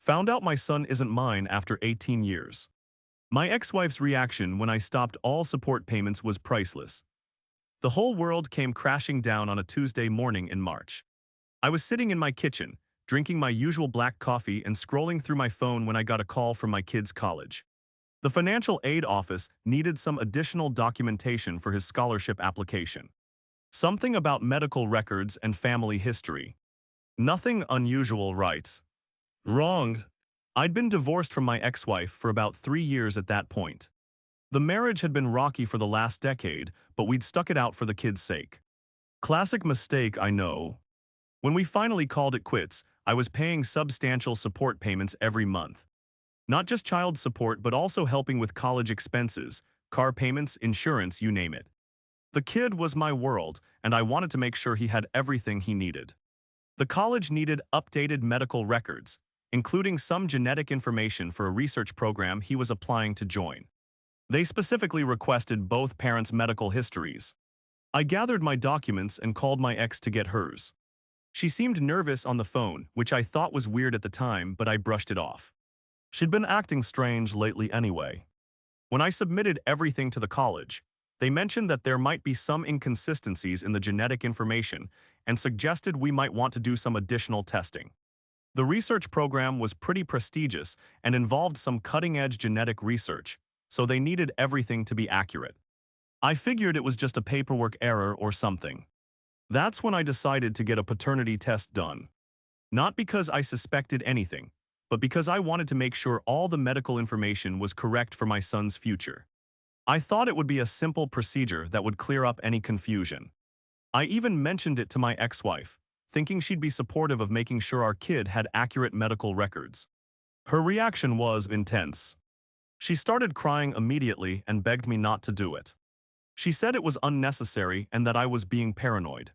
Found out my son isn't mine after 18 years. My ex-wife's reaction when I stopped all support payments was priceless. The whole world came crashing down on a Tuesday morning in March. I was sitting in my kitchen, drinking my usual black coffee and scrolling through my phone when I got a call from my kid's college. The financial aid office needed some additional documentation for his scholarship application. Something about medical records and family history. Nothing unusual, right? Wrong. I'd been divorced from my ex-wife for about 3 years at that point. The marriage had been rocky for the last decade, but we'd stuck it out for the kids' sake. Classic mistake, I know. When we finally called it quits, I was paying substantial support payments every month. Not just child support, but also helping with college expenses, car payments, insurance, you name it. The kid was my world, and I wanted to make sure he had everything he needed. The college needed updated medical records, including some genetic information for a research program he was applying to join. They specifically requested both parents' medical histories. I gathered my documents and called my ex to get hers. She seemed nervous on the phone, which I thought was weird at the time, but I brushed it off. She'd been acting strange lately anyway. When I submitted everything to the college, they mentioned that there might be some inconsistencies in the genetic information and suggested we might want to do some additional testing. The research program was pretty prestigious and involved some cutting-edge genetic research, so they needed everything to be accurate. I figured it was just a paperwork error or something. That's when I decided to get a paternity test done. Not because I suspected anything, but because I wanted to make sure all the medical information was correct for my son's future. I thought it would be a simple procedure that would clear up any confusion. I even mentioned it to my ex-wife, thinking she'd be supportive of making sure our kid had accurate medical records. Her reaction was intense. She started crying immediately and begged me not to do it. She said it was unnecessary and that I was being paranoid.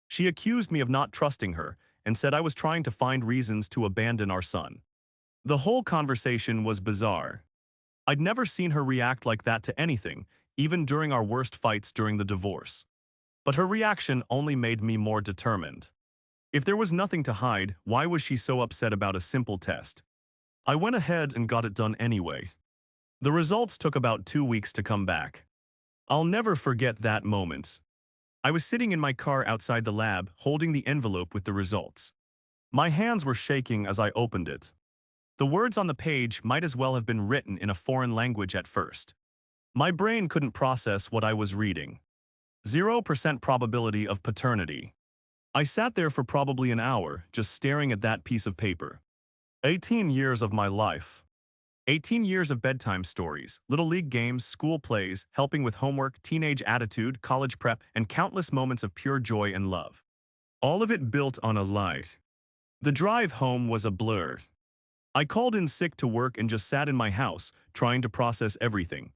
She accused me of not trusting her and said I was trying to find reasons to abandon our son. The whole conversation was bizarre. I'd never seen her react like that to anything, even during our worst fights during the divorce. But her reaction only made me more determined. If there was nothing to hide, why was she so upset about a simple test? I went ahead and got it done anyway. The results took about 2 weeks to come back. I'll never forget that moment. I was sitting in my car outside the lab, holding the envelope with the results. My hands were shaking as I opened it. The words on the page might as well have been written in a foreign language at first. My brain couldn't process what I was reading. 0% probability of paternity. I sat there for probably an hour, just staring at that piece of paper. 18 years of my life. 18 years of bedtime stories, little league games, school plays, helping with homework, teenage attitude, college prep, and countless moments of pure joy and love. All of it built on a lie. The drive home was a blur. I called in sick to work and just sat in my house, trying to process everything.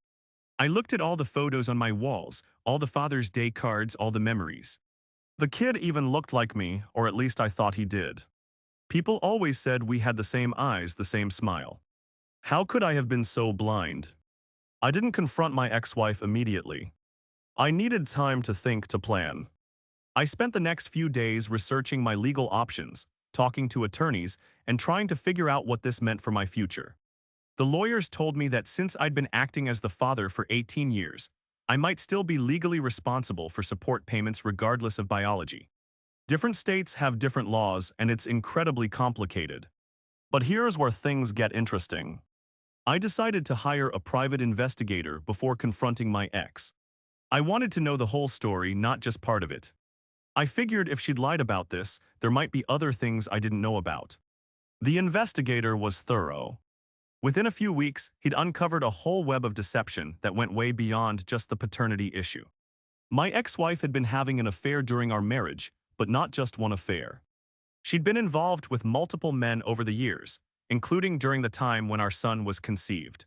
I looked at all the photos on my walls, all the Father's Day cards, all the memories. The kid even looked like me, or at least I thought he did. People always said we had the same eyes, the same smile. How could I have been so blind? I didn't confront my ex-wife immediately. I needed time to think, to plan. I spent the next few days researching my legal options, talking to attorneys, and trying to figure out what this meant for my future. The lawyers told me that since I'd been acting as the father for 18 years, I might still be legally responsible for support payments regardless of biology. Different states have different laws, and it's incredibly complicated. But here's where things get interesting. I decided to hire a private investigator before confronting my ex. I wanted to know the whole story, not just part of it. I figured if she'd lied about this, there might be other things I didn't know about. The investigator was thorough. Within a few weeks, he'd uncovered a whole web of deception that went way beyond just the paternity issue. My ex-wife had been having an affair during our marriage, but not just one affair. She'd been involved with multiple men over the years, including during the time when our son was conceived.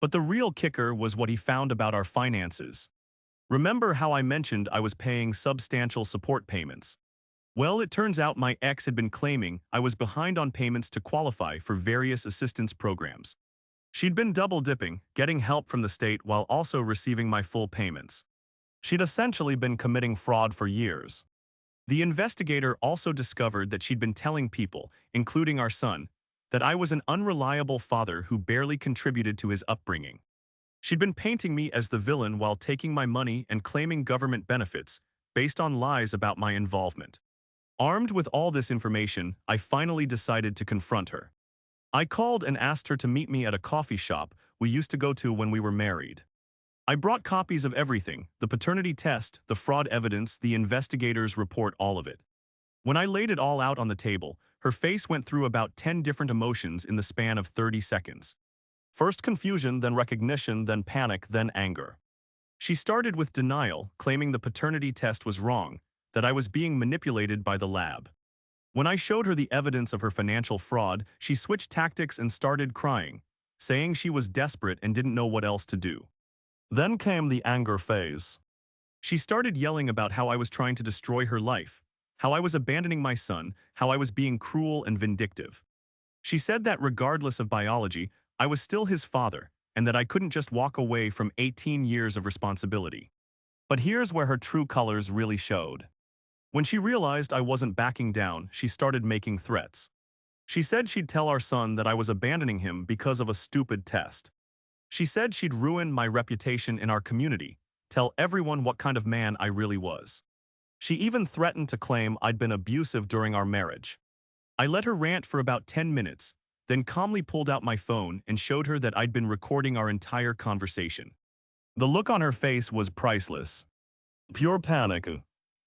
But the real kicker was what he found about our finances. Remember how I mentioned I was paying substantial support payments? Well, it turns out my ex had been claiming I was behind on payments to qualify for various assistance programs. She'd been double-dipping, getting help from the state while also receiving my full payments. She'd essentially been committing fraud for years. The investigator also discovered that she'd been telling people, including our son, that I was an unreliable father who barely contributed to his upbringing. She'd been painting me as the villain while taking my money and claiming government benefits based on lies about my involvement. Armed with all this information, I finally decided to confront her. I called and asked her to meet me at a coffee shop we used to go to when we were married. I brought copies of everything, the paternity test, the fraud evidence, the investigator's report, all of it. When I laid it all out on the table, her face went through about 10 different emotions in the span of 30 seconds. First confusion, then recognition, then panic, then anger. She started with denial, claiming the paternity test was wrong, that I was being manipulated by the lab. When I showed her the evidence of her financial fraud, she switched tactics and started crying, saying she was desperate and didn't know what else to do. Then came the anger phase. She started yelling about how I was trying to destroy her life, how I was abandoning my son, how I was being cruel and vindictive. She said that regardless of biology, I was still his father, and that I couldn't just walk away from 18 years of responsibility. But here's where her true colors really showed. When she realized I wasn't backing down, she started making threats. She said she'd tell our son that I was abandoning him because of a stupid test. She said she'd ruin my reputation in our community, tell everyone what kind of man I really was. She even threatened to claim I'd been abusive during our marriage. I let her rant for about 10 minutes, then calmly pulled out my phone and showed her that I'd been recording our entire conversation. The look on her face was priceless. Pure panic.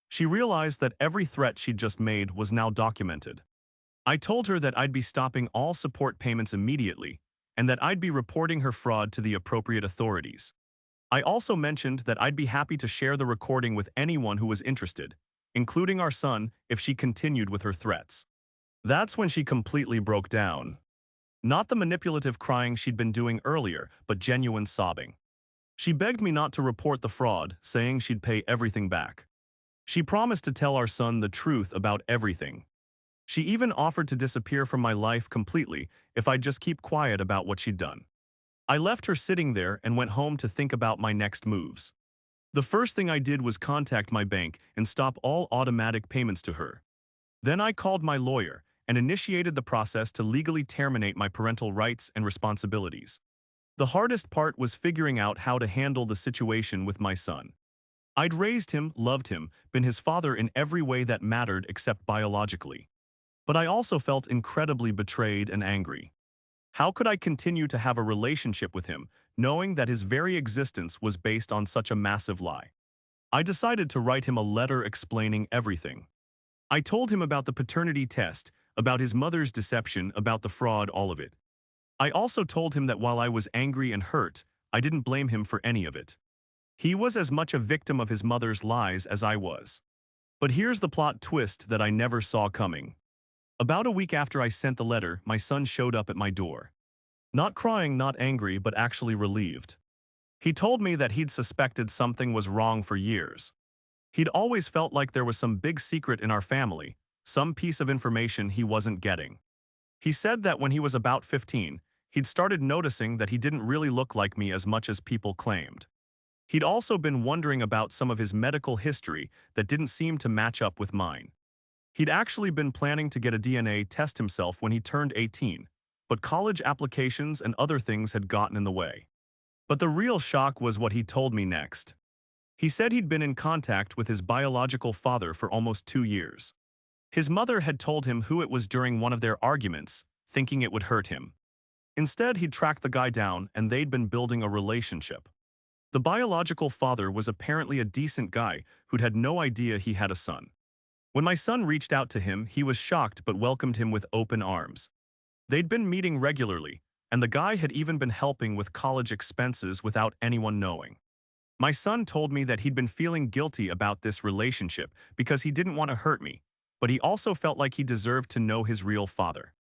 She realized that every threat she'd just made was now documented. I told her that I'd be stopping all support payments immediately, and that I'd be reporting her fraud to the appropriate authorities. I also mentioned that I'd be happy to share the recording with anyone who was interested, including our son, if she continued with her threats. That's when she completely broke down. Not the manipulative crying she'd been doing earlier, but genuine sobbing. She begged me not to report the fraud, saying she'd pay everything back. She promised to tell our son the truth about everything. She even offered to disappear from my life completely if I'd just keep quiet about what she'd done. I left her sitting there and went home to think about my next moves. The first thing I did was contact my bank and stop all automatic payments to her. Then I called my lawyer and initiated the process to legally terminate my parental rights and responsibilities. The hardest part was figuring out how to handle the situation with my son. I'd raised him, loved him, been his father in every way that mattered except biologically. But I also felt incredibly betrayed and angry. How could I continue to have a relationship with him, knowing that his very existence was based on such a massive lie? I decided to write him a letter explaining everything. I told him about the paternity test, about his mother's deception, about the fraud, all of it. I also told him that while I was angry and hurt, I didn't blame him for any of it. He was as much a victim of his mother's lies as I was. But here's the plot twist that I never saw coming. About a week after I sent the letter, my son showed up at my door. Not crying, not angry, but actually relieved. He told me that he'd suspected something was wrong for years. He'd always felt like there was some big secret in our family, some piece of information he wasn't getting. He said that when he was about 15, he'd started noticing that he didn't really look like me as much as people claimed. He'd also been wondering about some of his medical history that didn't seem to match up with mine. He'd actually been planning to get a DNA test himself when he turned 18, but college applications and other things had gotten in the way. But the real shock was what he told me next. He said he'd been in contact with his biological father for almost 2 years. His mother had told him who it was during one of their arguments, thinking it would hurt him. Instead, he'd tracked the guy down and they'd been building a relationship. The biological father was apparently a decent guy who'd had no idea he had a son. When my son reached out to him, he was shocked but welcomed him with open arms. They'd been meeting regularly, and the guy had even been helping with college expenses without anyone knowing. My son told me that he'd been feeling guilty about this relationship because he didn't want to hurt me, but he also felt like he deserved to know his real father.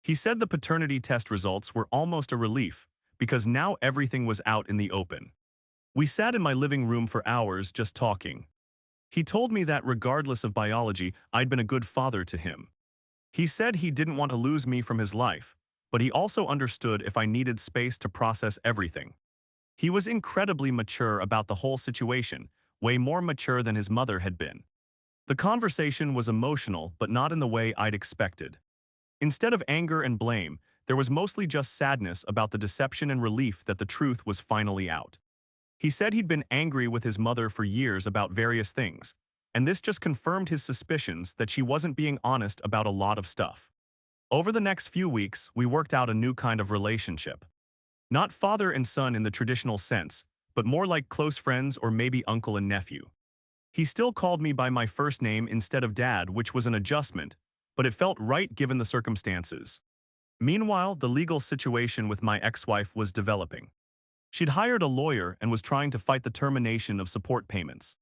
He said the paternity test results were almost a relief because now everything was out in the open. We sat in my living room for hours just talking. He told me that regardless of biology, I'd been a good father to him. He said he didn't want to lose me from his life, but he also understood if I needed space to process everything. He was incredibly mature about the whole situation, way more mature than his mother had been. The conversation was emotional, but not in the way I'd expected. Instead of anger and blame, there was mostly just sadness about the deception and relief that the truth was finally out. He said he'd been angry with his mother for years about various things, and this just confirmed his suspicions that she wasn't being honest about a lot of stuff. Over the next few weeks, we worked out a new kind of relationship. Not father and son in the traditional sense, but more like close friends or maybe uncle and nephew. He still called me by my first name instead of dad, which was an adjustment, but it felt right given the circumstances. Meanwhile, the legal situation with my ex-wife was developing. She'd hired a lawyer and was trying to fight the termination of support payments.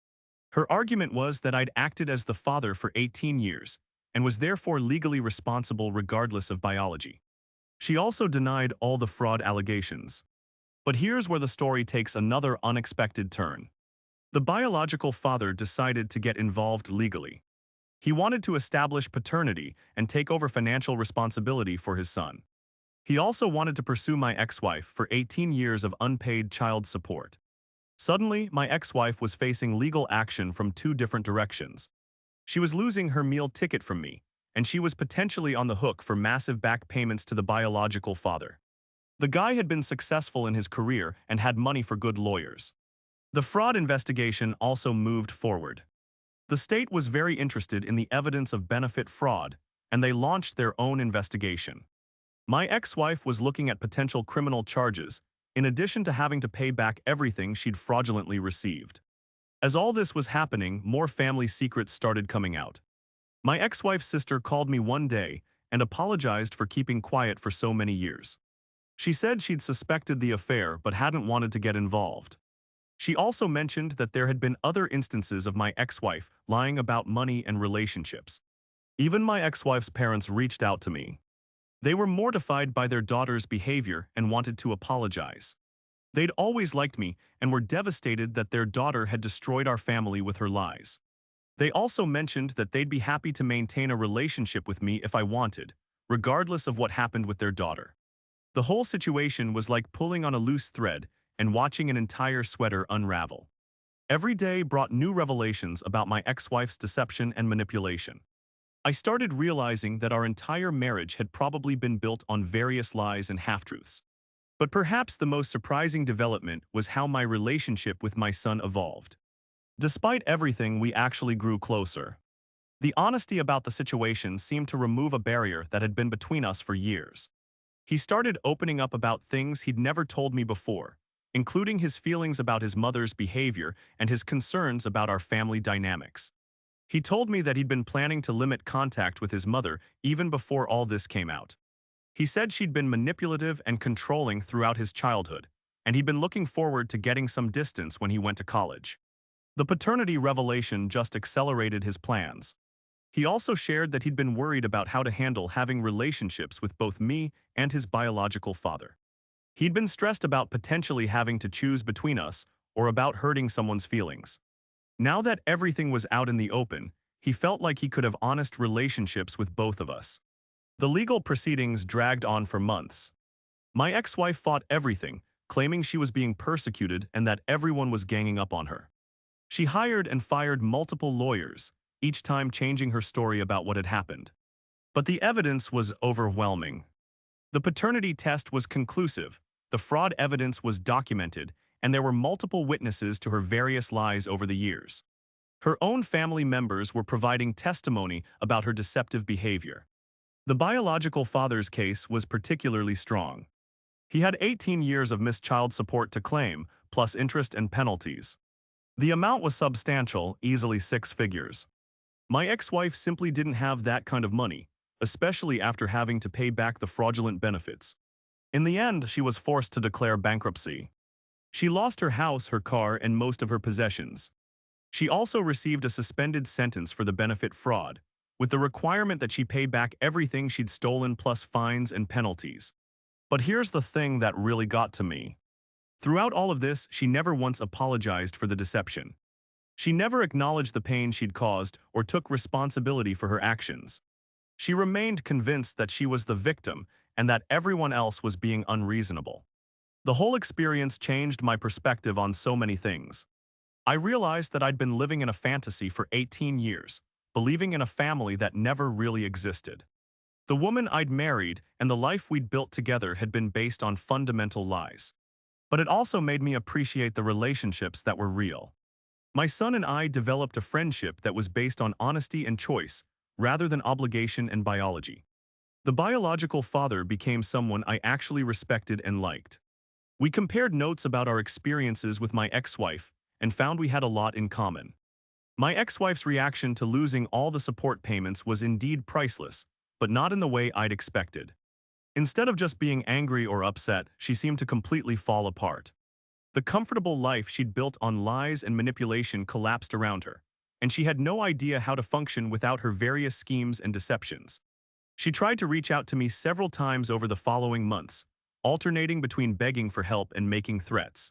Her argument was that I'd acted as the father for 18 years and was therefore legally responsible regardless of biology. She also denied all the fraud allegations. But here's where the story takes another unexpected turn. The biological father decided to get involved legally. He wanted to establish paternity and take over financial responsibility for his son. He also wanted to pursue my ex-wife for 18 years of unpaid child support. Suddenly, my ex-wife was facing legal action from two different directions. She was losing her meal ticket from me, and she was potentially on the hook for massive back payments to the biological father. The guy had been successful in his career and had money for good lawyers. The fraud investigation also moved forward. The state was very interested in the evidence of benefit fraud, and they launched their own investigation. My ex-wife was looking at potential criminal charges, in addition to having to pay back everything she'd fraudulently received. As all this was happening, more family secrets started coming out. My ex-wife's sister called me one day and apologized for keeping quiet for so many years. She said she'd suspected the affair but hadn't wanted to get involved. She also mentioned that there had been other instances of my ex-wife lying about money and relationships. Even my ex-wife's parents reached out to me. They were mortified by their daughter's behavior and wanted to apologize. They'd always liked me and were devastated that their daughter had destroyed our family with her lies. They also mentioned that they'd be happy to maintain a relationship with me if I wanted, regardless of what happened with their daughter. The whole situation was like pulling on a loose thread and watching an entire sweater unravel. Every day brought new revelations about my ex-wife's deception and manipulation. I started realizing that our entire marriage had probably been built on various lies and half-truths. But perhaps the most surprising development was how my relationship with my son evolved. Despite everything, we actually grew closer. The honesty about the situation seemed to remove a barrier that had been between us for years. He started opening up about things he'd never told me before, including his feelings about his mother's behavior and his concerns about our family dynamics. He told me that he'd been planning to limit contact with his mother even before all this came out. He said she'd been manipulative and controlling throughout his childhood, and he'd been looking forward to getting some distance when he went to college. The paternity revelation just accelerated his plans. He also shared that he'd been worried about how to handle having relationships with both me and his biological father. He'd been stressed about potentially having to choose between us or about hurting someone's feelings. Now that everything was out in the open, he felt like he could have honest relationships with both of us. The legal proceedings dragged on for months. My ex-wife fought everything, claiming she was being persecuted and that everyone was ganging up on her. She hired and fired multiple lawyers, each time changing her story about what had happened. But the evidence was overwhelming. The paternity test was conclusive, the fraud evidence was documented, and there were multiple witnesses to her various lies over the years. Her own family members were providing testimony about her deceptive behavior. The biological father's case was particularly strong. He had 18 years of missed child support to claim, plus interest and penalties. The amount was substantial, easily 6 figures. My ex-wife simply didn't have that kind of money, especially after having to pay back the fraudulent benefits. In the end, she was forced to declare bankruptcy. She lost her house, her car, and most of her possessions. She also received a suspended sentence for the benefit fraud, with the requirement that she pay back everything she'd stolen plus fines and penalties. But here's the thing that really got to me. Throughout all of this, she never once apologized for the deception. She never acknowledged the pain she'd caused or took responsibility for her actions. She remained convinced that she was the victim and that everyone else was being unreasonable. The whole experience changed my perspective on so many things. I realized that I'd been living in a fantasy for 18 years, believing in a family that never really existed. The woman I'd married and the life we'd built together had been based on fundamental lies. But it also made me appreciate the relationships that were real. My son and I developed a friendship that was based on honesty and choice, rather than obligation and biology. The biological father became someone I actually respected and liked. We compared notes about our experiences with my ex-wife and found we had a lot in common. My ex-wife's reaction to losing all the support payments was indeed priceless, but not in the way I'd expected. Instead of just being angry or upset, she seemed to completely fall apart. The comfortable life she'd built on lies and manipulation collapsed around her, and she had no idea how to function without her various schemes and deceptions. She tried to reach out to me several times over the following months, alternating between begging for help and making threats.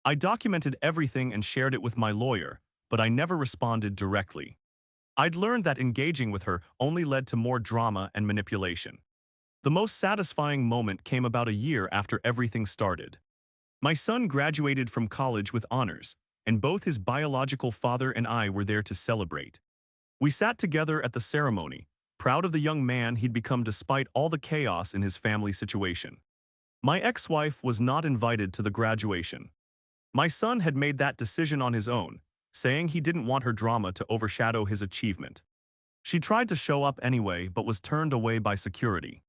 I documented everything and shared it with my lawyer, but I never responded directly. I'd learned that engaging with her only led to more drama and manipulation. The most satisfying moment came about a year after everything started. My son graduated from college with honors, and both his biological father and I were there to celebrate. We sat together at the ceremony, proud of the young man he'd become despite all the chaos in his family situation. My ex-wife was not invited to the graduation. My son had made that decision on his own, saying he didn't want her drama to overshadow his achievement. She tried to show up anyway but was turned away by security.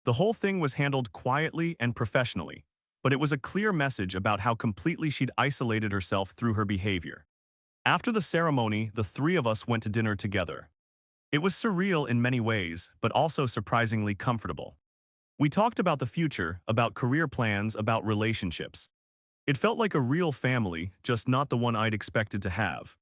The whole thing was handled quietly and professionally, but it was a clear message about how completely she'd isolated herself through her behavior. After the ceremony, the three of us went to dinner together. It was surreal in many ways, but also surprisingly comfortable. We talked about the future, about career plans, about relationships. It felt like a real family, just not the one I'd expected to have.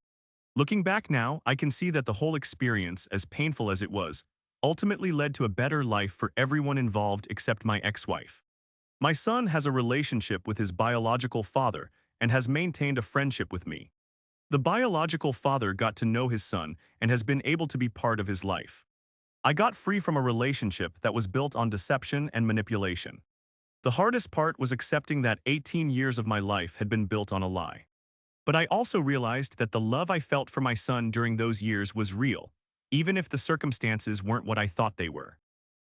Looking back now, I can see that the whole experience, as painful as it was, ultimately led to a better life for everyone involved except my ex-wife. My son has a relationship with his biological father and has maintained a friendship with me. The biological father got to know his son and has been able to be part of his life. I got free from a relationship that was built on deception and manipulation. The hardest part was accepting that 18 years of my life had been built on a lie. But I also realized that the love I felt for my son during those years was real, even if the circumstances weren't what I thought they were.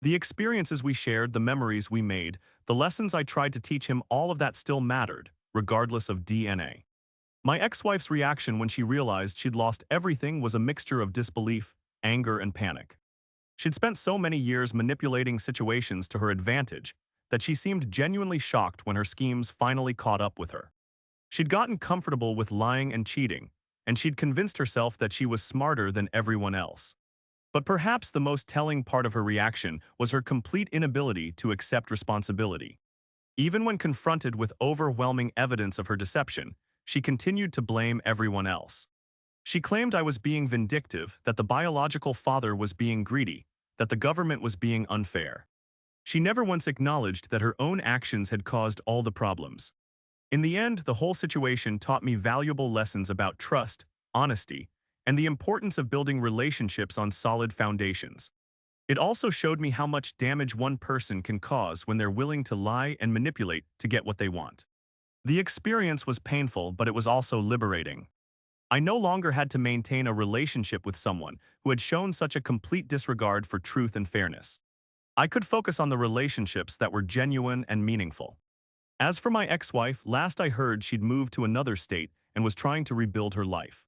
The experiences we shared, the memories we made, the lessons I tried to teach him, all of that still mattered, regardless of DNA. My ex-wife's reaction when she realized she'd lost everything was a mixture of disbelief, anger, and panic. She'd spent so many years manipulating situations to her advantage that she seemed genuinely shocked when her schemes finally caught up with her. She'd gotten comfortable with lying and cheating, and she'd convinced herself that she was smarter than everyone else. But perhaps the most telling part of her reaction was her complete inability to accept responsibility. Even when confronted with overwhelming evidence of her deception, she continued to blame everyone else. She claimed I was being vindictive, that the biological father was being greedy, that the government was being unfair. She never once acknowledged that her own actions had caused all the problems. In the end, the whole situation taught me valuable lessons about trust, honesty, and the importance of building relationships on solid foundations. It also showed me how much damage one person can cause when they're willing to lie and manipulate to get what they want. The experience was painful, but it was also liberating. I no longer had to maintain a relationship with someone who had shown such a complete disregard for truth and fairness. I could focus on the relationships that were genuine and meaningful. As for my ex-wife, last I heard she'd moved to another state and was trying to rebuild her life.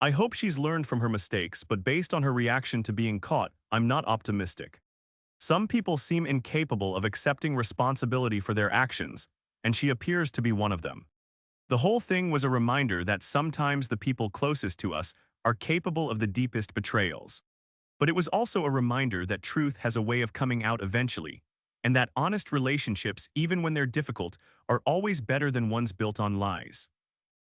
I hope she's learned from her mistakes, but based on her reaction to being caught, I'm not optimistic. Some people seem incapable of accepting responsibility for their actions, and she appears to be one of them. The whole thing was a reminder that sometimes the people closest to us are capable of the deepest betrayals. But it was also a reminder that truth has a way of coming out eventually, and that honest relationships, even when they're difficult, are always better than ones built on lies.